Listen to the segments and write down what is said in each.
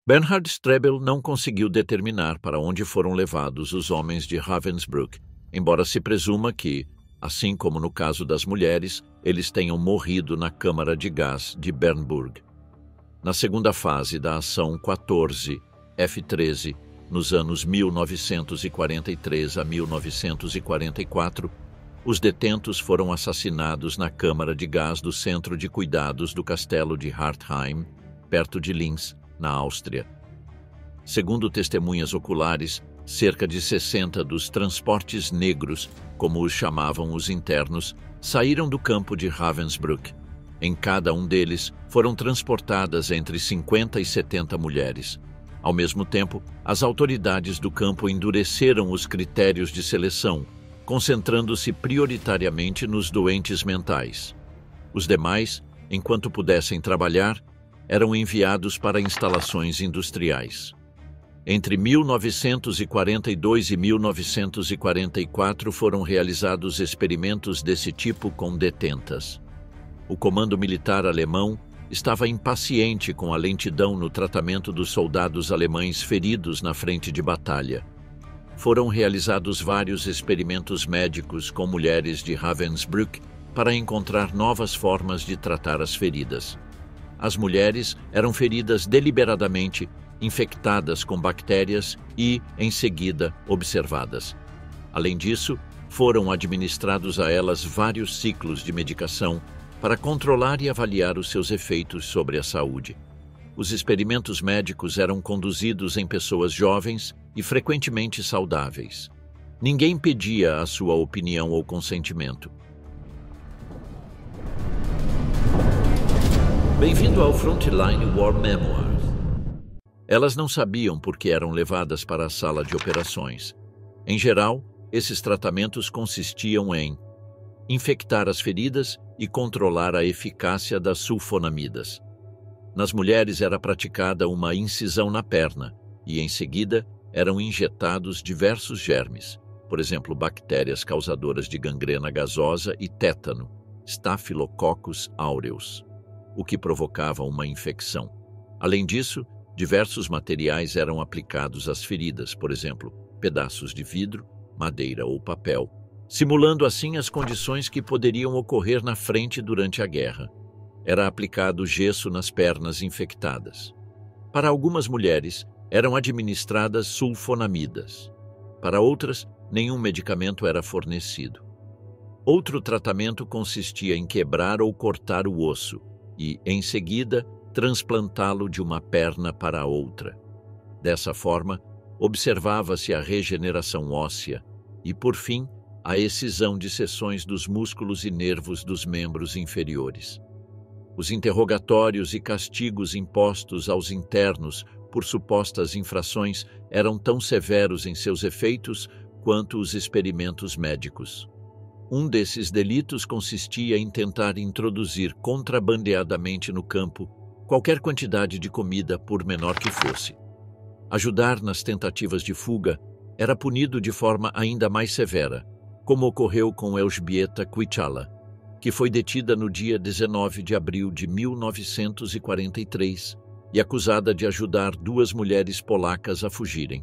Bernhard Strebel não conseguiu determinar para onde foram levados os homens de Ravensbrück, embora se presuma que, assim como no caso das mulheres, eles tenham morrido na câmara de gás de Bernburg. Na segunda fase da Ação 14, F-13, nos anos 1943 a 1944, os detentos foram assassinados na câmara de gás do Centro de Cuidados do Castelo de Hartheim, perto de Linz, na Áustria. Segundo testemunhas oculares, cerca de 60 dos transportes negros, como os chamavam os internos, saíram do campo de Ravensbrück. Em cada um deles, foram transportadas entre 50 e 70 mulheres. Ao mesmo tempo, as autoridades do campo endureceram os critérios de seleção, concentrando-se prioritariamente nos doentes mentais. Os demais, enquanto pudessem trabalhar, eram enviados para instalações industriais. Entre 1942 e 1944 foram realizados experimentos desse tipo com detentas. O comando militar alemão estava impaciente com a lentidão no tratamento dos soldados alemães feridos na frente de batalha. Foram realizados vários experimentos médicos com mulheres de Ravensbrück para encontrar novas formas de tratar as feridas. As mulheres eram feridas deliberadamente, infectadas com bactérias e, em seguida, observadas. Além disso, foram administrados a elas vários ciclos de medicação para controlar e avaliar os seus efeitos sobre a saúde. Os experimentos médicos eram conduzidos em pessoas jovens e frequentemente saudáveis. Ninguém pedia a sua opinião ou consentimento. Bem-vindo ao Frontline War Memoirs. Elas não sabiam por que eram levadas para a sala de operações. Em geral, esses tratamentos consistiam em infectar as feridas e controlar a eficácia das sulfonamidas. Nas mulheres era praticada uma incisão na perna e, em seguida, eram injetados diversos germes, por exemplo, bactérias causadoras de gangrena gasosa e tétano, Staphylococcus aureus, o que provocava uma infecção. Além disso, diversos materiais eram aplicados às feridas, por exemplo, pedaços de vidro, madeira ou papel, simulando assim as condições que poderiam ocorrer na frente durante a guerra. Era aplicado gesso nas pernas infectadas. Para algumas mulheres, eram administradas sulfonamidas. Para outras, nenhum medicamento era fornecido. Outro tratamento consistia em quebrar ou cortar o osso e, em seguida, transplantá-lo de uma perna para a outra. Dessa forma, observava-se a regeneração óssea e, por fim, a excisão de seções dos músculos e nervos dos membros inferiores. Os interrogatórios e castigos impostos aos internos por supostas infrações eram tão severos em seus efeitos quanto os experimentos médicos. Um desses delitos consistia em tentar introduzir contrabandeadamente no campo qualquer quantidade de comida, por menor que fosse. Ajudar nas tentativas de fuga era punido de forma ainda mais severa, como ocorreu com Elżbieta Kwieciała, que foi detida no dia 19 de abril de 1943 e acusada de ajudar duas mulheres polacas a fugirem.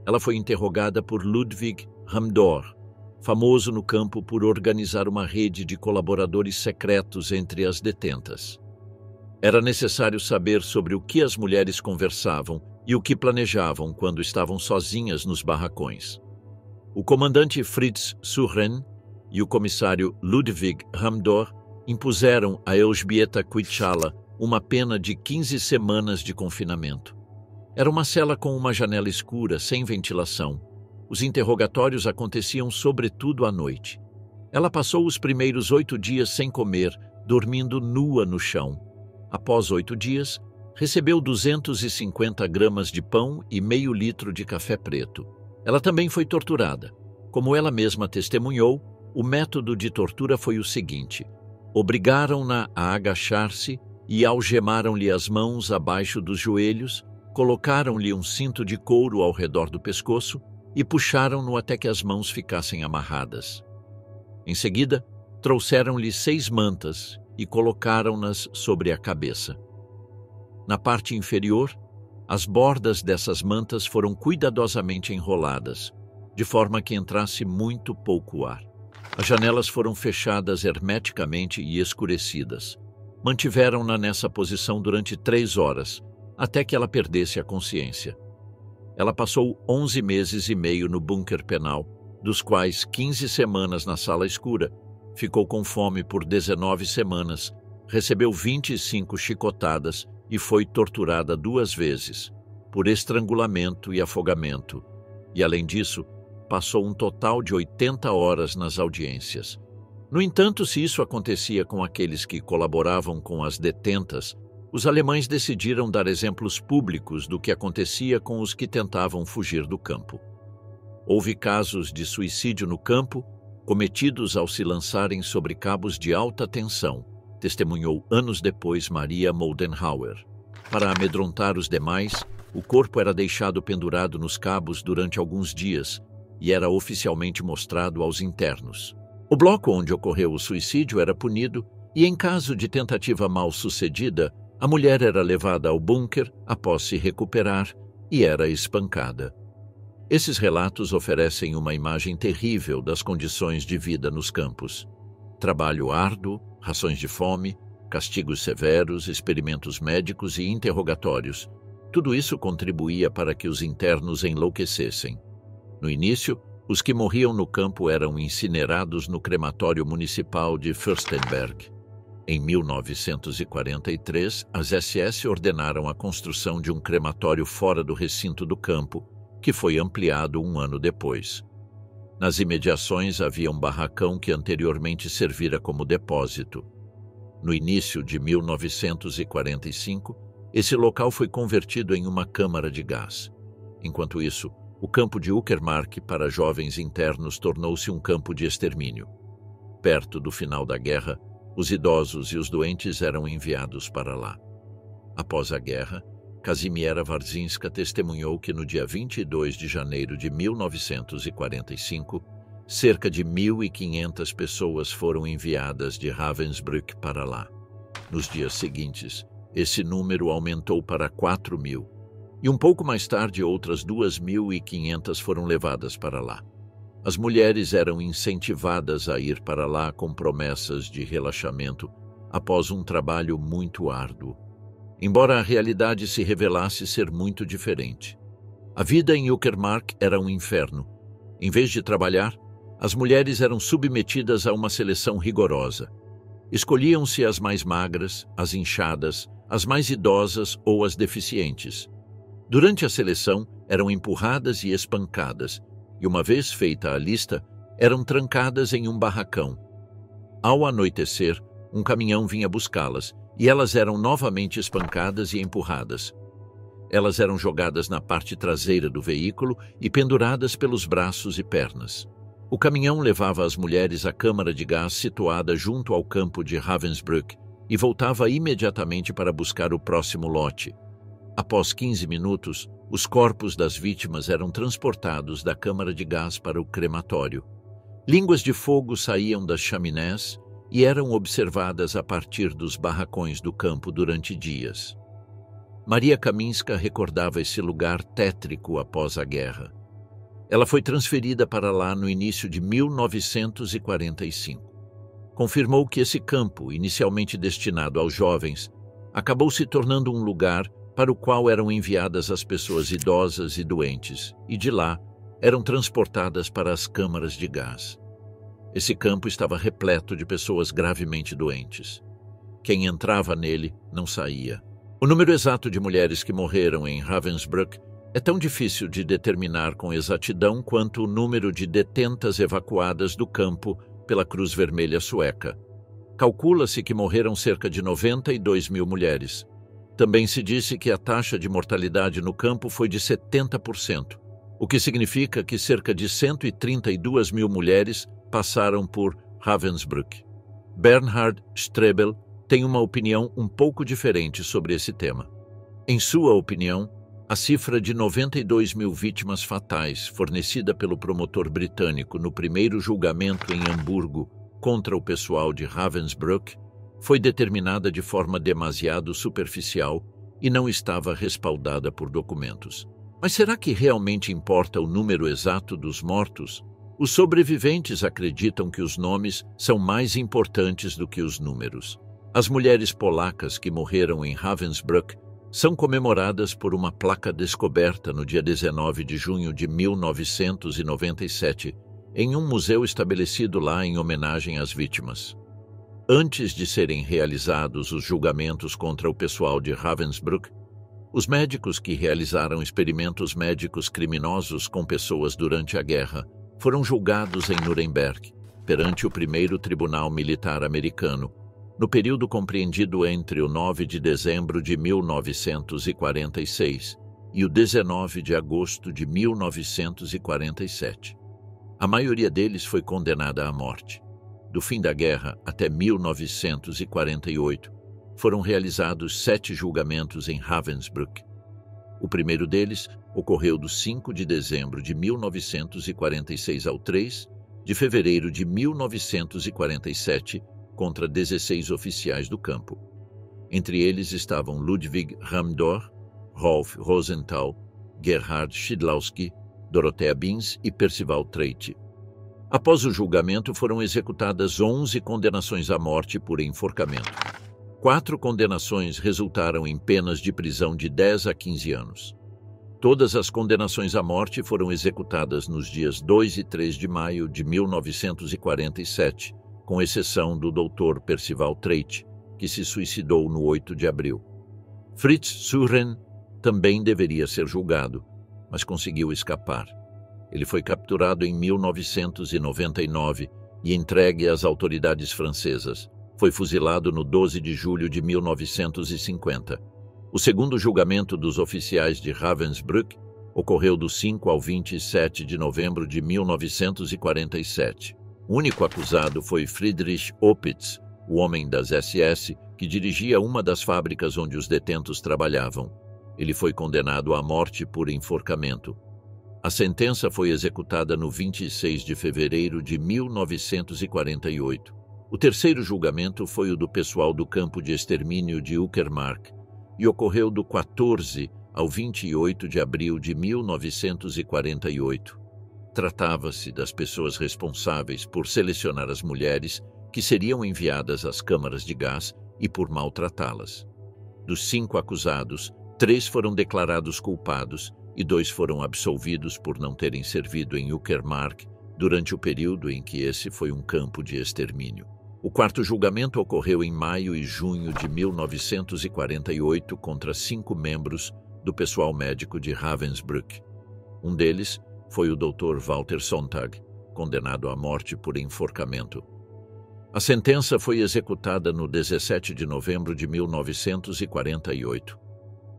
Ela foi interrogada por Ludwig Hamdor, famoso no campo por organizar uma rede de colaboradores secretos entre as detentas. Era necessário saber sobre o que as mulheres conversavam e o que planejavam quando estavam sozinhas nos barracões. O comandante Fritz Suhren e o comissário Ludwig Hamdor impuseram a Elżbieta Kwieciała uma pena de 15 semanas de confinamento. Era uma cela com uma janela escura, sem ventilação. Os interrogatórios aconteciam sobretudo à noite. Ela passou os primeiros 8 dias sem comer, dormindo nua no chão. Após 8 dias, recebeu 250 gramas de pão e meio litro de café preto. Ela também foi torturada. Como ela mesma testemunhou, o método de tortura foi o seguinte: obrigaram-na a agachar-se e algemaram-lhe as mãos abaixo dos joelhos, colocaram-lhe um cinto de couro ao redor do pescoço e puxaram-no até que as mãos ficassem amarradas. Em seguida, trouxeram-lhe 6 mantas e colocaram-nas sobre a cabeça. Na parte inferior, As bordas dessas mantas foram cuidadosamente enroladas, de forma que entrasse muito pouco ar. As janelas foram fechadas hermeticamente e escurecidas. Mantiveram-na nessa posição durante 3 horas, até que ela perdesse a consciência. Ela passou 11 meses e meio no bunker penal, dos quais 15 semanas na sala escura, ficou com fome por 19 semanas, recebeu 25 chicotadas e foi torturada 2 vezes, por estrangulamento e afogamento, e, além disso, passou um total de 80 horas nas audiências. No entanto, se isso acontecia com aqueles que colaboravam com as detentas, os alemães decidiram dar exemplos públicos do que acontecia com os que tentavam fugir do campo. Houve casos de suicídio no campo, cometidos ao se lançarem sobre cabos de alta tensão, testemunhou anos depois Maria Moldenhauer. Para amedrontar os demais, o corpo era deixado pendurado nos cabos durante alguns dias e era oficialmente mostrado aos internos. O bloco onde ocorreu o suicídio era punido e, em caso de tentativa mal sucedida, a mulher era levada ao bunker após se recuperar e era espancada. Esses relatos oferecem uma imagem terrível das condições de vida nos campos. Trabalho árduo, rações de fome, castigos severos, experimentos médicos e interrogatórios. Tudo isso contribuía para que os internos enlouquecessem. No início, os que morriam no campo eram incinerados no crematório municipal de Fürstenberg. Em 1943, as SS ordenaram a construção de um crematório fora do recinto do campo, que foi ampliado 1 ano depois. Nas imediações havia um barracão que anteriormente servira como depósito. No início de 1945, esse local foi convertido em uma câmara de gás. Enquanto isso, o campo de Uckermark para jovens internos tornou-se um campo de extermínio. Perto do final da guerra, os idosos e os doentes eram enviados para lá. Após a guerra, Kazimiera Warzinska testemunhou que no dia 22 de janeiro de 1945, cerca de 1.500 pessoas foram enviadas de Ravensbrück para lá. Nos dias seguintes, esse número aumentou para 4.000, e um pouco mais tarde outras 2.500 foram levadas para lá. As mulheres eram incentivadas a ir para lá com promessas de relaxamento após um trabalho muito árduo, embora a realidade se revelasse ser muito diferente. A vida em Uckermark era um inferno. Em vez de trabalhar, as mulheres eram submetidas a uma seleção rigorosa. Escolhiam-se as mais magras, as inchadas, as mais idosas ou as deficientes. Durante a seleção, eram empurradas e espancadas, e uma vez feita a lista, eram trancadas em um barracão. Ao anoitecer, um caminhão vinha buscá-las, e elas eram novamente espancadas e empurradas. Elas eram jogadas na parte traseira do veículo e penduradas pelos braços e pernas. O caminhão levava as mulheres à câmara de gás situada junto ao campo de Ravensbrück e voltava imediatamente para buscar o próximo lote. Após 15 minutos, os corpos das vítimas eram transportados da câmara de gás para o crematório. Línguas de fogo saíam das chaminés e eram observadas a partir dos barracões do campo durante dias. Maria Kaminska recordava esse lugar tétrico após a guerra. Ela foi transferida para lá no início de 1945. Confirmou que esse campo, inicialmente destinado aos jovens, acabou se tornando um lugar para o qual eram enviadas as pessoas idosas e doentes, e de lá eram transportadas para as câmaras de gás. Esse campo estava repleto de pessoas gravemente doentes. Quem entrava nele não saía. O número exato de mulheres que morreram em Ravensbrück é tão difícil de determinar com exatidão quanto o número de detentas evacuadas do campo pela Cruz Vermelha Sueca. Calcula-se que morreram cerca de 92.000 mulheres. Também se disse que a taxa de mortalidade no campo foi de 70%, o que significa que cerca de 132.000 mulheres passaram por Ravensbrück. Bernhard Strebel tem uma opinião um pouco diferente sobre esse tema. Em sua opinião, a cifra de 92.000 vítimas fatais fornecida pelo promotor britânico no primeiro julgamento em Hamburgo contra o pessoal de Ravensbrück foi determinada de forma demasiado superficial e não estava respaldada por documentos. Mas será que realmente importa o número exato dos mortos? Os sobreviventes acreditam que os nomes são mais importantes do que os números. As mulheres polacas que morreram em Ravensbrück são comemoradas por uma placa descoberta no dia 19 de junho de 1997, em um museu estabelecido lá em homenagem às vítimas. Antes de serem realizados os julgamentos contra o pessoal de Ravensbrück, os médicos que realizaram experimentos médicos criminosos com pessoas durante a guerra foram julgados em Nuremberg, perante o primeiro tribunal militar americano, no período compreendido entre o 9 de dezembro de 1946 e o 19 de agosto de 1947. A maioria deles foi condenada à morte. Do fim da guerra até 1948, foram realizados 7 julgamentos em Ravensbrück. O primeiro deles ocorreu do 5 de dezembro de 1946 ao 3 de fevereiro de 1947, contra 16 oficiais do campo. Entre eles estavam Ludwig Ramdor, Rolf Rosenthal, Gerhard Schidlowski, Dorothea Bins e Percival Treite. Após o julgamento, foram executadas 11 condenações à morte por enforcamento. 4 condenações resultaram em penas de prisão de 10 a 15 anos. Todas as condenações à morte foram executadas nos dias 2 e 3 de maio de 1947, com exceção do Dr. Percival Treite, que se suicidou no 8 de abril. Fritz Suren também deveria ser julgado, mas conseguiu escapar. Ele foi capturado em 1999 e entregue às autoridades francesas. Foi fuzilado no 12 de julho de 1950. O segundo julgamento dos oficiais de Ravensbrück ocorreu do 5 ao 27 de novembro de 1947. O único acusado foi Friedrich Opitz, o homem das SS, que dirigia uma das fábricas onde os detentos trabalhavam. Ele foi condenado à morte por enforcamento. A sentença foi executada no 26 de fevereiro de 1948. O terceiro julgamento foi o do pessoal do campo de extermínio de Uckermark e ocorreu do 14 ao 28 de abril de 1948. Tratava-se das pessoas responsáveis por selecionar as mulheres que seriam enviadas às câmaras de gás e por maltratá-las. Dos 5 acusados, 3 foram declarados culpados e 2 foram absolvidos por não terem servido em Uckermark durante o período em que esse foi um campo de extermínio. O quarto julgamento ocorreu em maio e junho de 1948 contra 5 membros do pessoal médico de Ravensbrück. Um deles foi o Dr. Walter Sontag, condenado à morte por enforcamento. A sentença foi executada no 17 de novembro de 1948.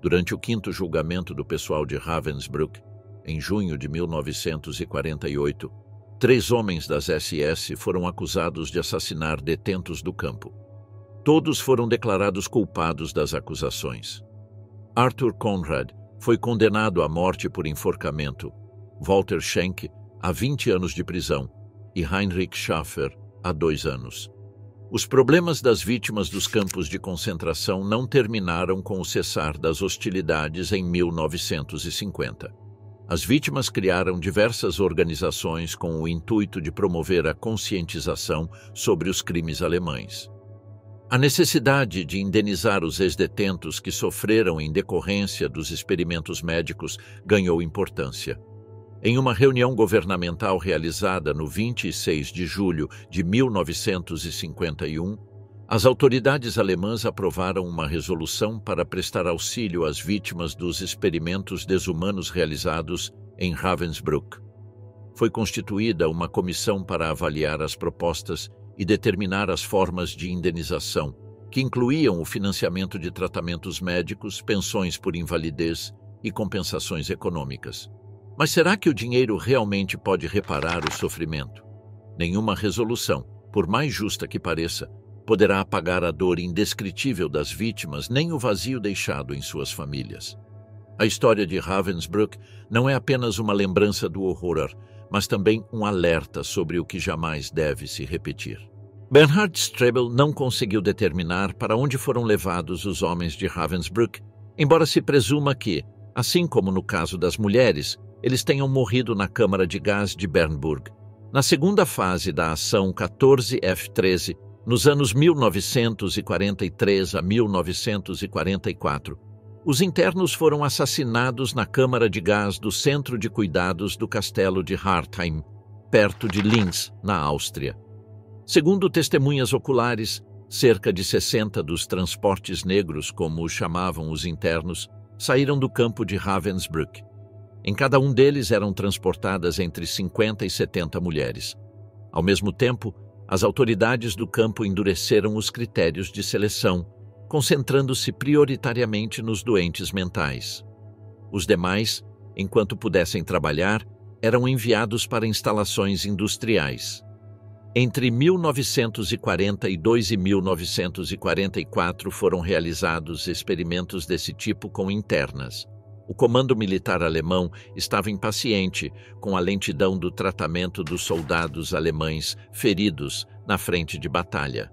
Durante o quinto julgamento do pessoal de Ravensbrück, em junho de 1948, 3 homens das SS foram acusados de assassinar detentos do campo. Todos foram declarados culpados das acusações. Arthur Conrad foi condenado à morte por enforcamento, Walter Schenck a 20 anos de prisão e Heinrich Schaffer a 2 anos. Os problemas das vítimas dos campos de concentração não terminaram com o cessar das hostilidades em 1950. As vítimas criaram diversas organizações com o intuito de promover a conscientização sobre os crimes alemães. A necessidade de indenizar os ex-detentos que sofreram em decorrência dos experimentos médicos ganhou importância. Em uma reunião governamental realizada no 26 de julho de 1951, as autoridades alemãs aprovaram uma resolução para prestar auxílio às vítimas dos experimentos desumanos realizados em Ravensbrück. Foi constituída uma comissão para avaliar as propostas e determinar as formas de indenização, que incluíam o financiamento de tratamentos médicos, pensões por invalidez e compensações econômicas. Mas será que o dinheiro realmente pode reparar o sofrimento? Nenhuma resolução, por mais justa que pareça, poderá apagar a dor indescritível das vítimas nem o vazio deixado em suas famílias. A história de Ravensbrück não é apenas uma lembrança do horror, mas também um alerta sobre o que jamais deve se repetir. Bernhard Strebel não conseguiu determinar para onde foram levados os homens de Ravensbrück, embora se presuma que, assim como no caso das mulheres, eles tenham morrido na câmara de gás de Bernburg. Na segunda fase da ação 14F13, nos anos 1943 a 1944, os internos foram assassinados na câmara de gás do Centro de Cuidados do Castelo de Hartheim, perto de Linz, na Áustria. Segundo testemunhas oculares, cerca de 60 dos transportes negros, como os chamavam os internos, saíram do campo de Ravensbrück. Em cada um deles eram transportadas entre 50 e 70 mulheres. Ao mesmo tempo, as autoridades do campo endureceram os critérios de seleção, concentrando-se prioritariamente nos doentes mentais. Os demais, enquanto pudessem trabalhar, eram enviados para instalações industriais. Entre 1942 e 1944 foram realizados experimentos desse tipo com internas. O comando militar alemão estava impaciente com a lentidão do tratamento dos soldados alemães feridos na frente de batalha.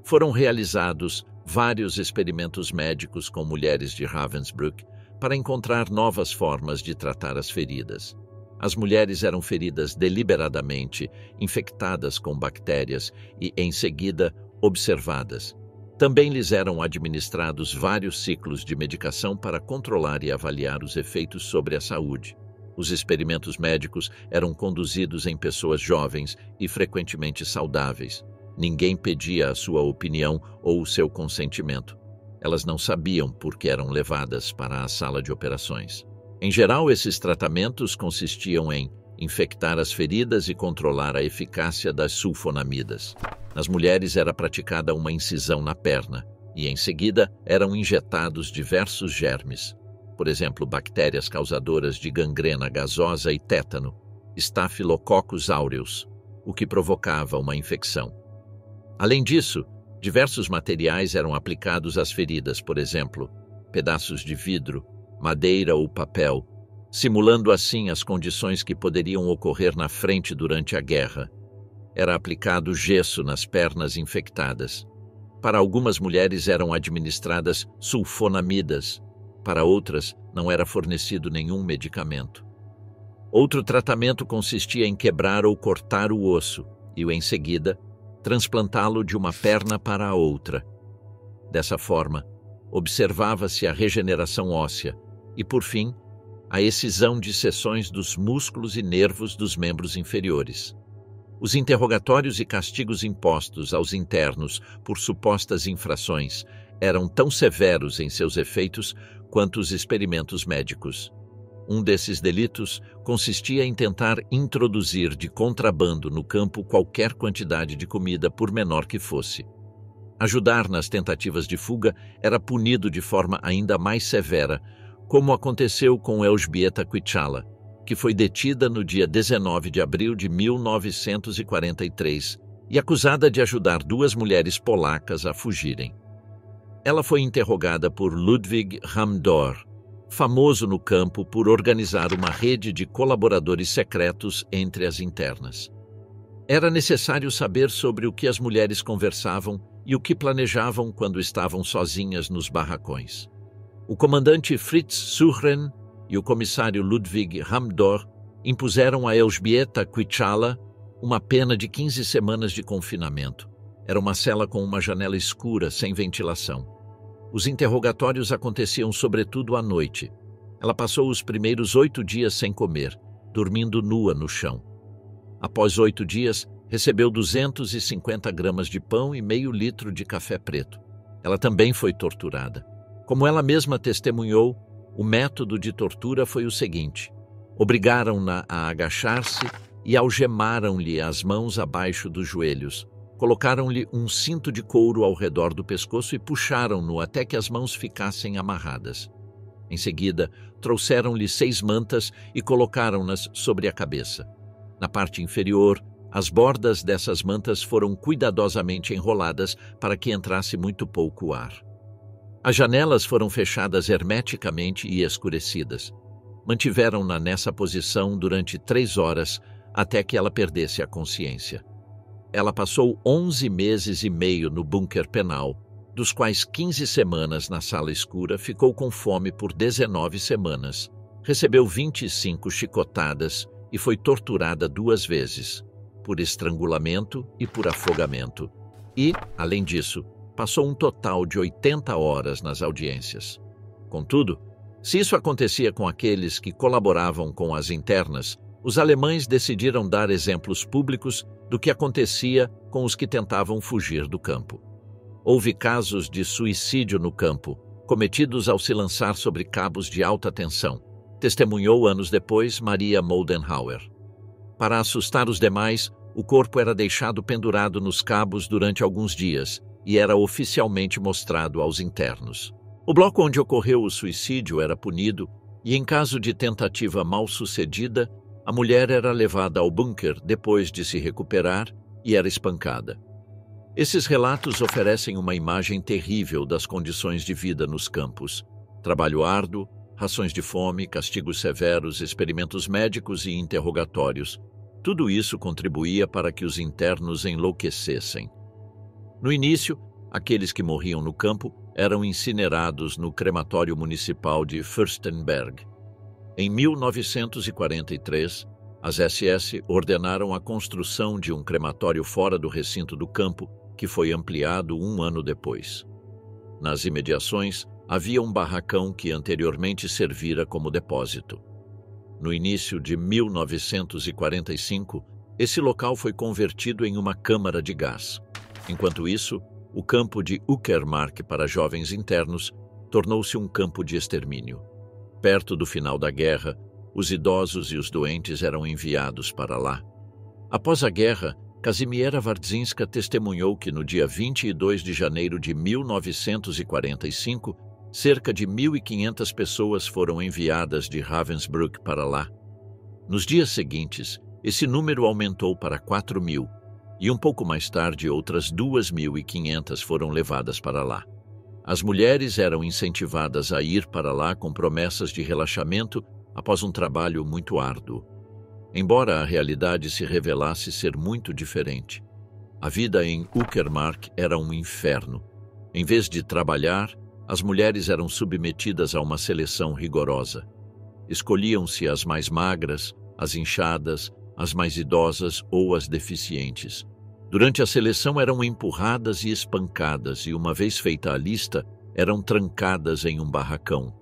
Foram realizados vários experimentos médicos com mulheres de Ravensbrück para encontrar novas formas de tratar as feridas. As mulheres eram feridas deliberadamente, infectadas com bactérias e, em seguida, observadas. Também lhes eram administrados vários ciclos de medicação para controlar e avaliar os efeitos sobre a saúde. Os experimentos médicos eram conduzidos em pessoas jovens e frequentemente saudáveis. Ninguém pedia a sua opinião ou o seu consentimento. Elas não sabiam por que eram levadas para a sala de operações. Em geral, esses tratamentos consistiam em infectar as feridas e controlar a eficácia das sulfonamidas. Nas mulheres era praticada uma incisão na perna e, em seguida, eram injetados diversos germes. Por exemplo, bactérias causadoras de gangrena gasosa e tétano, Staphylococcus aureus, o que provocava uma infecção. Além disso, diversos materiais eram aplicados às feridas, por exemplo, pedaços de vidro, madeira ou papel, simulando assim as condições que poderiam ocorrer na frente durante a guerra. Era aplicado gesso nas pernas infectadas. Para algumas mulheres eram administradas sulfonamidas, para outras não era fornecido nenhum medicamento. Outro tratamento consistia em quebrar ou cortar o osso e, em seguida, transplantá-lo de uma perna para a outra. Dessa forma, observava-se a regeneração óssea e, por fim, a excisão de seções dos músculos e nervos dos membros inferiores. Os interrogatórios e castigos impostos aos internos por supostas infrações eram tão severos em seus efeitos quanto os experimentos médicos. Um desses delitos consistia em tentar introduzir de contrabando no campo qualquer quantidade de comida, por menor que fosse. Ajudar nas tentativas de fuga era punido de forma ainda mais severa, como aconteceu com Elżbieta Kwieciała, que foi detida no dia 19 de abril de 1943 e acusada de ajudar duas mulheres polacas a fugirem. Ela foi interrogada por Ludwig Hamdor, famoso no campo por organizar uma rede de colaboradores secretos entre as internas. Era necessário saber sobre o que as mulheres conversavam e o que planejavam quando estavam sozinhas nos barracões. O comandante Fritz Suchren e o comissário Ludwig Hamdor impuseram a Elżbieta Kwieciała uma pena de 15 semanas de confinamento. Era uma cela com uma janela escura, sem ventilação. Os interrogatórios aconteciam sobretudo à noite. Ela passou os primeiros 8 dias sem comer, dormindo nua no chão. Após 8 dias, recebeu 250 gramas de pão e meio litro de café preto. Ela também foi torturada. Como ela mesma testemunhou, o método de tortura foi o seguinte: obrigaram-na a agachar-se e algemaram-lhe as mãos abaixo dos joelhos. Colocaram-lhe um cinto de couro ao redor do pescoço e puxaram-no até que as mãos ficassem amarradas. Em seguida, trouxeram-lhe 6 mantas e colocaram-nas sobre a cabeça. Na parte inferior, as bordas dessas mantas foram cuidadosamente enroladas para que entrasse muito pouco ar. As janelas foram fechadas hermeticamente e escurecidas. Mantiveram-na nessa posição durante 3 horas até que ela perdesse a consciência. Ela passou 11 meses e meio no bunker penal, dos quais 15 semanas na sala escura, ficou com fome por 19 semanas. Recebeu 25 chicotadas e foi torturada 2 vezes, por estrangulamento e por afogamento. E, além disso, passou um total de 80 horas nas audiências. Contudo, se isso acontecia com aqueles que colaboravam com as internas, os alemães decidiram dar exemplos públicos do que acontecia com os que tentavam fugir do campo. Houve casos de suicídio no campo, cometidos ao se lançar sobre cabos de alta tensão, testemunhou anos depois Maria Moldenhauer. Para assustar os demais, o corpo era deixado pendurado nos cabos durante alguns dias e era oficialmente mostrado aos internos. O bloco onde ocorreu o suicídio era punido e, em caso de tentativa mal-sucedida, a mulher era levada ao bunker depois de se recuperar e era espancada. Esses relatos oferecem uma imagem terrível das condições de vida nos campos. Trabalho árduo, rações de fome, castigos severos, experimentos médicos e interrogatórios. Tudo isso contribuía para que os internos enlouquecessem. No início, aqueles que morriam no campo eram incinerados no crematório municipal de Fürstenberg. Em 1943, as SS ordenaram a construção de um crematório fora do recinto do campo, que foi ampliado 1 ano depois. Nas imediações, havia um barracão que anteriormente servira como depósito. No início de 1945, esse local foi convertido em uma câmara de gás. Enquanto isso, o campo de Uckermark para jovens internos tornou-se um campo de extermínio. Perto do final da guerra, os idosos e os doentes eram enviados para lá. Após a guerra, Kazimiera Wardzinska testemunhou que no dia 22 de janeiro de 1945, cerca de 1.500 pessoas foram enviadas de Ravensbrück para lá. Nos dias seguintes, esse número aumentou para 4.000, e um pouco mais tarde outras 2.500 foram levadas para lá. As mulheres eram incentivadas a ir para lá com promessas de relaxamento após um trabalho muito árduo. Embora a realidade se revelasse ser muito diferente, a vida em Uckermark era um inferno. Em vez de trabalhar, as mulheres eram submetidas a uma seleção rigorosa. Escolhiam-se as mais magras, as inchadas, as mais idosas ou as deficientes. Durante a seleção eram empurradas e espancadas e, uma vez feita a lista, eram trancadas em um barracão.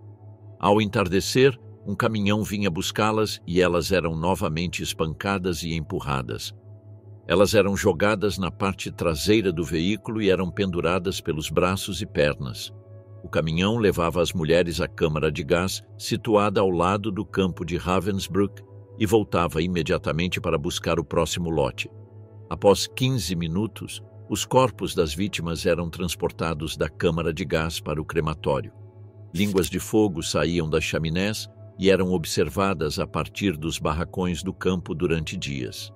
Ao entardecer, um caminhão vinha buscá-las e elas eram novamente espancadas e empurradas. Elas eram jogadas na parte traseira do veículo e eram penduradas pelos braços e pernas. O caminhão levava as mulheres à câmara de gás, situada ao lado do campo de Ravensbrück, e voltava imediatamente para buscar o próximo lote. Após 15 minutos, os corpos das vítimas eram transportados da câmara de gás para o crematório. Línguas de fogo saíam das chaminés e eram observadas a partir dos barracões do campo durante dias.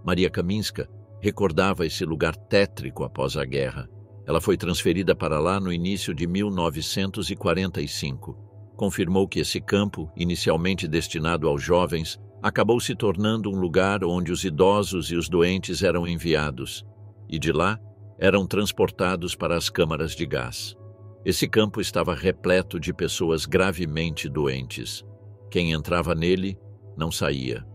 Maria Kaminska recordava esse lugar tétrico após a guerra. Ela foi transferida para lá no início de 1945. Confirmou que esse campo, inicialmente destinado aos jovens, acabou se tornando um lugar onde os idosos e os doentes eram enviados, e de lá eram transportados para as câmaras de gás. Esse campo estava repleto de pessoas gravemente doentes. Quem entrava nele não saía.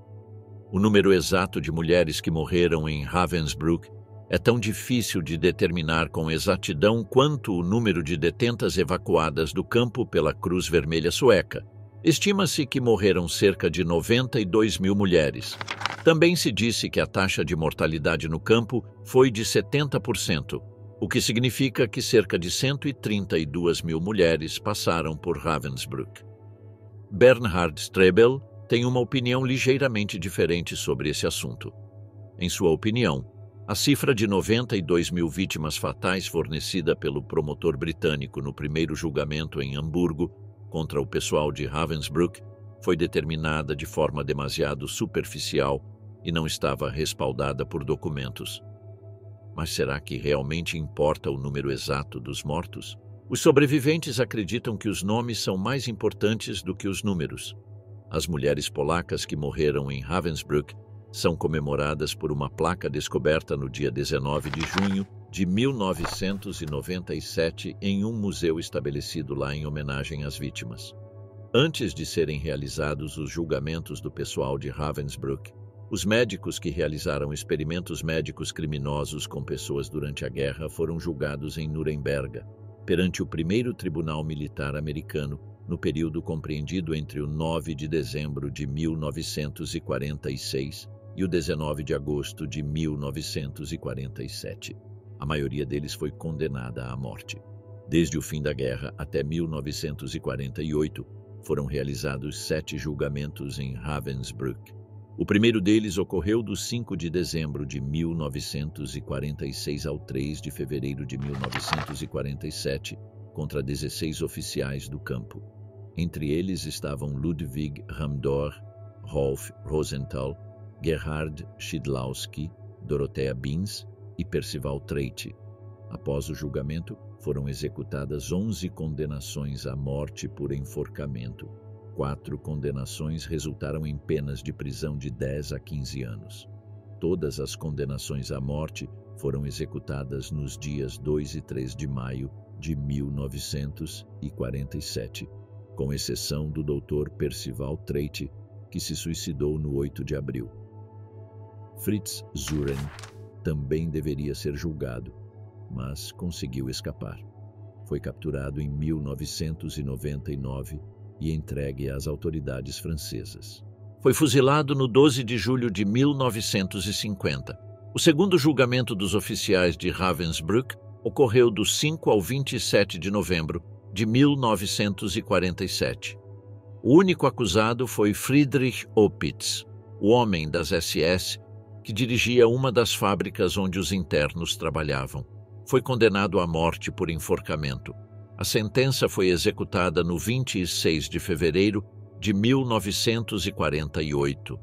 O número exato de mulheres que morreram em Ravensbrück é tão difícil de determinar com exatidão quanto o número de detentas evacuadas do campo pela Cruz Vermelha Sueca. Estima-se que morreram cerca de 92.000 mulheres. Também se disse que a taxa de mortalidade no campo foi de 70%, o que significa que cerca de 132.000 mulheres passaram por Ravensbrück. Bernhard Strebel tem uma opinião ligeiramente diferente sobre esse assunto. Em sua opinião, a cifra de 92.000 vítimas fatais fornecida pelo promotor britânico no primeiro julgamento em Hamburgo contra o pessoal de Ravensbrück foi determinada de forma demasiado superficial e não estava respaldada por documentos. Mas será que realmente importa o número exato dos mortos? Os sobreviventes acreditam que os nomes são mais importantes do que os números. As mulheres polacas que morreram em Ravensbrück são comemoradas por uma placa descoberta no dia 19 de junho de 1997 em um museu estabelecido lá em homenagem às vítimas. Antes de serem realizados os julgamentos do pessoal de Ravensbrück, os médicos que realizaram experimentos médicos criminosos com pessoas durante a guerra foram julgados em Nuremberg, perante o primeiro tribunal militar americano, no período compreendido entre o 9 de dezembro de 1946 e o 19 de agosto de 1947. A maioria deles foi condenada à morte. Desde o fim da guerra até 1948, foram realizados 7 julgamentos em Ravensbrück. O primeiro deles ocorreu do 5 de dezembro de 1946 ao 3 de fevereiro de 1947, contra 16 oficiais do campo. Entre eles estavam Ludwig Ramdor, Rolf Rosenthal, Gerhard Szydlowski, Dorothea Binz e Percival Treite. Após o julgamento, foram executadas 11 condenações à morte por enforcamento. 4 condenações resultaram em penas de prisão de 10 a 15 anos. Todas as condenações à morte foram executadas nos dias 2 e 3 de maio de 1947, com exceção do Dr. Percival Treite, que se suicidou no 8 de abril. Fritz Zuren também deveria ser julgado, mas conseguiu escapar. Foi capturado em 1999 e entregue às autoridades francesas. Foi fuzilado no 12 de julho de 1950. O segundo julgamento dos oficiais de Ravensbrück ocorreu do 5 ao 27 de novembro de 1947. O único acusado foi Friedrich Opitz, o homem das SS, que dirigia uma das fábricas onde os internos trabalhavam. Foi condenado à morte por enforcamento. A sentença foi executada no 26 de fevereiro de 1948.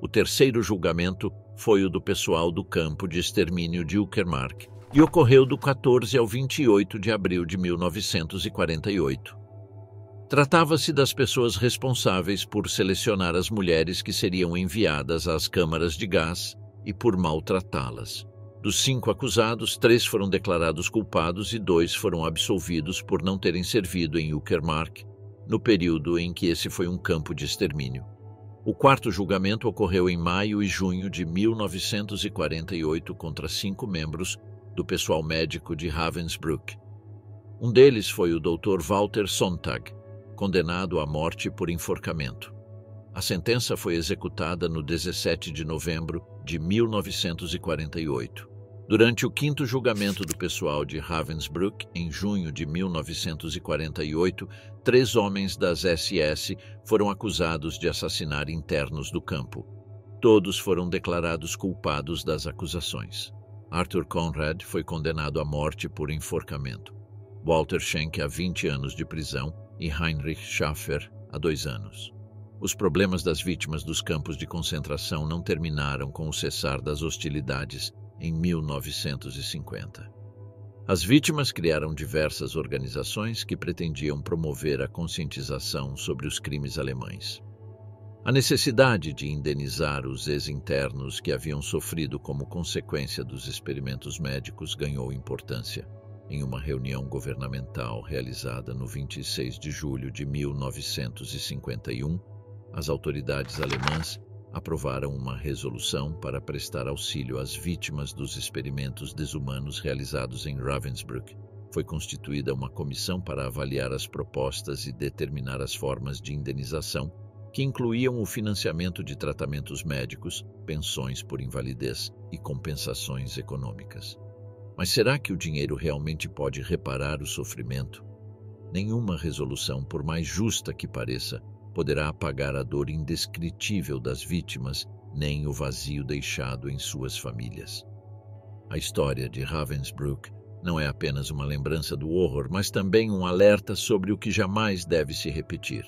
O terceiro julgamento foi o do pessoal do campo de extermínio de Uckermark e ocorreu do 14 ao 28 de abril de 1948. Tratava-se das pessoas responsáveis por selecionar as mulheres que seriam enviadas às câmaras de gás e por maltratá-las. Dos 5 acusados, 3 foram declarados culpados e 2 foram absolvidos por não terem servido em Uckermark no período em que esse foi um campo de extermínio. O quarto julgamento ocorreu em maio e junho de 1948 contra 5 membros do pessoal médico de Ravensbrück. Um deles foi o Dr. Walter Sontag, condenado à morte por enforcamento. A sentença foi executada no 17 de novembro de 1948. Durante o quinto julgamento do pessoal de Ravensbrück, em junho de 1948, 3 homens das SS foram acusados de assassinar internos do campo. Todos foram declarados culpados das acusações. Arthur Conrad foi condenado à morte por enforcamento. Walter Schenck a 20 anos de prisão e Heinrich Schaffer a 2 anos. Os problemas das vítimas dos campos de concentração não terminaram com o cessar das hostilidades em 1950. As vítimas criaram diversas organizações que pretendiam promover a conscientização sobre os crimes alemães. A necessidade de indenizar os ex-internos que haviam sofrido como consequência dos experimentos médicos ganhou importância. Em uma reunião governamental realizada no 26 de julho de 1951, as autoridades alemãs aprovaram uma resolução para prestar auxílio às vítimas dos experimentos desumanos realizados em Ravensbrück. Foi constituída uma comissão para avaliar as propostas e determinar as formas de indenização, que incluíam o financiamento de tratamentos médicos, pensões por invalidez e compensações econômicas. Mas será que o dinheiro realmente pode reparar o sofrimento? Nenhuma resolução, por mais justa que pareça, poderá apagar a dor indescritível das vítimas, nem o vazio deixado em suas famílias. A história de Ravensbrück não é apenas uma lembrança do horror, mas também um alerta sobre o que jamais deve se repetir.